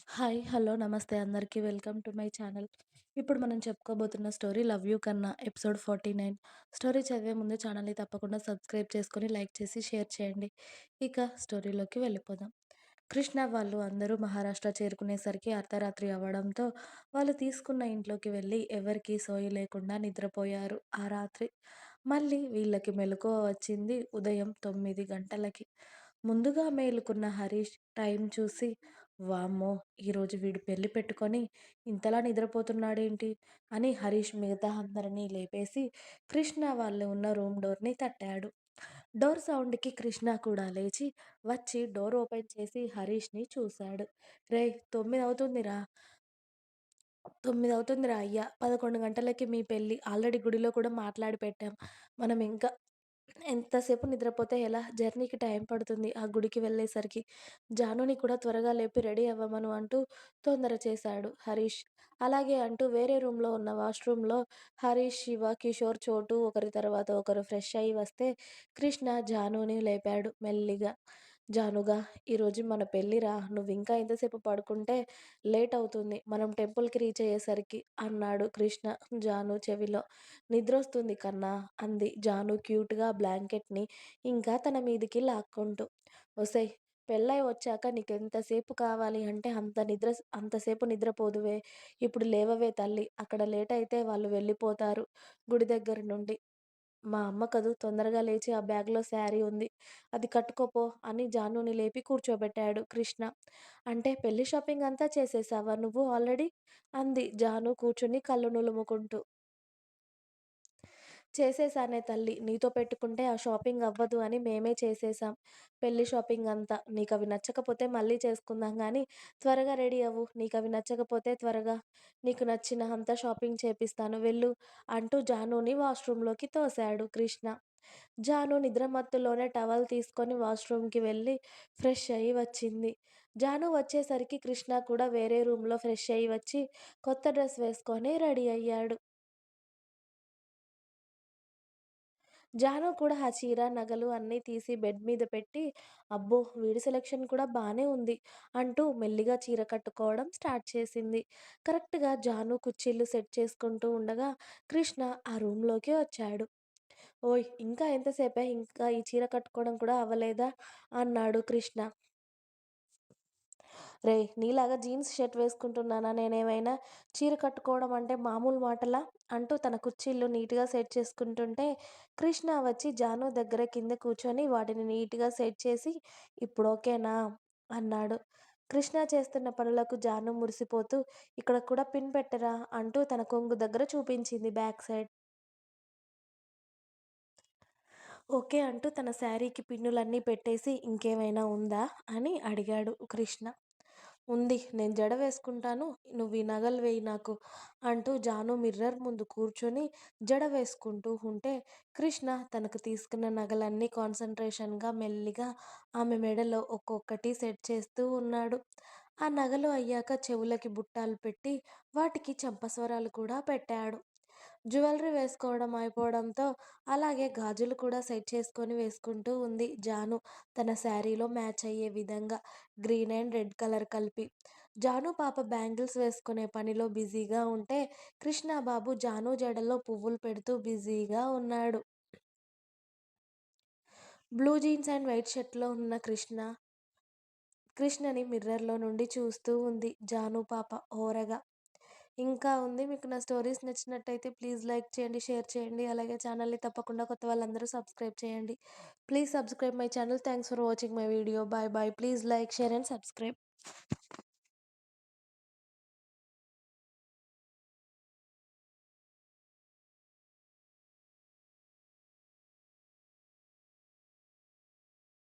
Hi! Hello! నమస్తే అందరికీ. Welcome to my channel. ఇప్పుడు మనం చెప్పుకోబోతున్న స్టోరీ 'లవ్ యూ కన్నా' ఎపిసోడ్ 49. స్టోరీ చదివే ముందు ఛానల్‌ని తప్పకుండా సబ్స్క్రైబ్ చేసుకొని, లైక్ చేసి, షేర్ చేయండి. ఇక స్టోరీలోకి వెళ్ళిపోదాం. కృష్ణ వాళ్ళు అందరూ మహారాష్ట్ర చేరుకునేసరికి అర్ధరాత్రి అవ్వడంతో వాళ్ళు తీసుకున్న ఇంట్లోకి వెళ్ళి ఎవరికీ సోయి లేకుండా నిద్రపోయారు ఆ రాత్రి. మళ్ళీ వీళ్ళకి మెలకువ వచ్చింది ఉదయం 9 గంటలకి. ముందుగా మేలుకున్న హరీష్ టైం చూసి, వామ్మో! ఈరోజు వీడు పెళ్లి పెట్టుకొని ఇంతలా నిద్రపోతున్నాడేంటి అని హరీష్ మిగతా అందరినీ లేపేసి కృష్ణ వాళ్ళు ఉన్న రూమ్ డోర్‌ని తట్టాడు. డోర్ సౌండ్‌కి కృష్ణ కూడా లేచి వచ్చి డోర్ ఓపెన్ చేసి హరీష్‌ని చూశాడు. రేయ్! 9 అవుతుందిరా! 9 అవుతుందిరా అయ్యా! 11 గంటలకి మీ పెళ్లి. ఆల్రెడీ గుడిలో కూడా మాట్లాడి పెట్టాం. మనం ఇంకా ఎంతసేపు నిద్రపోతే ఎలా? జర్నీకి టైం పడుతుంది. ఆ గుడికి వెళ్ళేసరికి. జానుని కూడా త్వరగా లేపి రెడీ అవ్వమను అంటూ తొందర చేశాడు హరీష్. అలాగే అంటూ వేరే రూమ్‌లో ఉన్న వాష్‌రూమ్‌లో హరీష్, శివ, కిషోర్, చోటు ఒకరి తర్వాత ఒకరు ఫ్రెష్ అయ్యి వస్తే కృష్ణ జానుని లేపాడు మెల్లిగా. జానుగా, ఈరోజు మన పెళ్ళిరా. నువ్వింకా ఎంతసేపు పడుకుంటే లేట్ అవుతుంది. మనం టెంపుల్‌కి రీచ్ అయ్యేసరికి అన్నాడు కృష్ణ జాను చెవిలో. నిద్రొస్తుంది కన్నా అంది జాను క్యూట్‌గా బ్లాంకెట్‌ని ఇంకా తన మీదికి లాక్కుంటూ. ఒసేయ్! పెళ్ళై వచ్చాక నీకెంతసేపు కావాలి అంటే అంతసేపు నిద్రపోదువే. ఇప్పుడు లేవవే తల్లి. అక్కడ లేటయితే వాళ్ళు వెళ్ళిపోతారు గుడి దగ్గర నుండి. మా అమ్మ కదూ తొందరగా లేచి ఆ బ్యాగ్‌లో శారీ ఉంది. అది కట్టుకోపో అని జానుని లేపి కూర్చోబెట్టాడు కృష్ణ. అంటే పెళ్లి షాపింగ్ అంతా చేసేసావా నువ్వు ఆల్రెడీ? అంది జాను కూర్చుని కళ్ళు నులుముకుంటూ. చేసేశానే తల్లి. నీతో పెట్టుకుంటే ఆ షాపింగ్ అవ్వదు అని మేమే చేసేశాం. పెళ్లి షాపింగ్ అంతా. నీకవి నచ్చకపోతే మళ్ళీ చేసుకుందాం గానీ, త్వరగా రెడీ అవ్వు. నీకవి నచ్చకపోతే త్వరగా నీకు నచ్చిన అంతా షాపింగ్ చేపిస్తాను వెళ్ళు అంటూ జానుని వాష్‌రూమ్‌లోకి తోశాడు కృష్ణ. జాను నిద్రమత్తులోనే టవల్ తీసుకొని వాష్‌రూమ్‌కి వెళ్ళి ఫ్రెష్ అయ్యి వచ్చింది. జాను వచ్చేసరికి కృష్ణ కూడా వేరే రూమ్‌లో ఫ్రెష్ అయ్యి వచ్చి కొత్త డ్రెస్ వేసుకొని రెడీ అయ్యాడు. జాను కూడా ఆ చీర, నగలు అన్నీ తీసి బెడ్ మీద పెట్టి, అబ్బో! వీడి సెలక్షన్ కూడా బానే ఉంది అంటూ మెల్లిగా చీర కట్టుకోవడం స్టార్ట్ చేసింది. కరెక్ట్‌గా జాను కుర్చీలు సెట్ చేసుకుంటూ ఉండగా కృష్ణ ఆ రూమ్‌లోకి వచ్చాడు. ఓయ్! ఇంకా ఎంతసేపే? ఇంకా ఈ చీర కట్టుకోవడం కూడా అవ్వలేదా? అన్నాడు కృష్ణ. రేయ్! నీలాగా జీన్స్ షర్ట్ వేసుకుంటున్నానా నేనేమైనా? చీర కట్టుకోవడం అంటే మామూలు మాటలా? అంటూ తన కుర్చీలు నీట్‌గా సెట్ చేసుకుంటుంటే, కృష్ణ వచ్చి జాను దగ్గర కింద కూర్చొని వాటిని నీట్‌గా సెట్ చేసి, ఇప్పుడు ఓకేనా? అన్నాడు. కృష్ణ చేస్తున్న పనులకు జాను మురిసిపోతూ, ఇక్కడ కూడా పిన్ పెట్టరా? అంటూ తన కొంగు దగ్గర చూపించింది బ్యాక్ సైడ్. ఓకే అంటూ తన శారీకి పిన్నులన్నీ పెట్టేసి, ఇంకేమైనా ఉందా? అని అడిగాడు కృష్ణ. ఉంది. నేను జడ వేసుకుంటాను. నువ్వు ఈ నగలు వెయ్యి నాకు అంటూ జాను మిర్రర్ ముందు కూర్చొని జడ వేసుకుంటూ ఉంటే, కృష్ణ తనకు తీసుకున్న నగలన్నీ కాన్సంట్రేషన్‌గా మెల్లిగా ఆమె మెడలో ఒక్కొక్కటి సెట్ చేస్తూ ఉన్నాడు. ఆ నగలు అయ్యాక చెవులకి బుట్టాలు పెట్టి, వాటికి చెంపస్వరాలు కూడా పెట్టాడు. జ్యువెల్లరీ వేసుకోవడం అయిపోవడంతో, అలాగే గాజులు కూడా సెట్ చేసుకొని వేసుకుంటూ ఉంది జాను. తన శారీలో మ్యాచ్ అయ్యే విధంగా గ్రీన్ అండ్ రెడ్ కలర్ కలిపి. జాను పాప బ్యాంగిల్స్ వేసుకునే పనిలో బిజీగా ఉంటే, కృష్ణ బాబు జాను జడలో పువ్వులు పెడుతూ బిజీగా ఉన్నాడు. బ్లూ జీన్స్ అండ్ వైట్ షర్ట్‌లో ఉన్న కృష్ణని మిర్రర్‌లో నుండి చూస్తూ ఉంది జాను పాప ఓరగా. ఇంకా ఉంది. మీకు నా స్టోరీస్ నచ్చినట్టయితే ప్లీజ్ లైక్ చేయండి, షేర్ చేయండి. అలాగే ఛానల్‌ని తప్పకుండా కొత్త వాళ్ళందరూ సబ్స్క్రైబ్ చేయండి. Please subscribe my channel. Thanks for watching my video. By by. Please like, share and subscribe.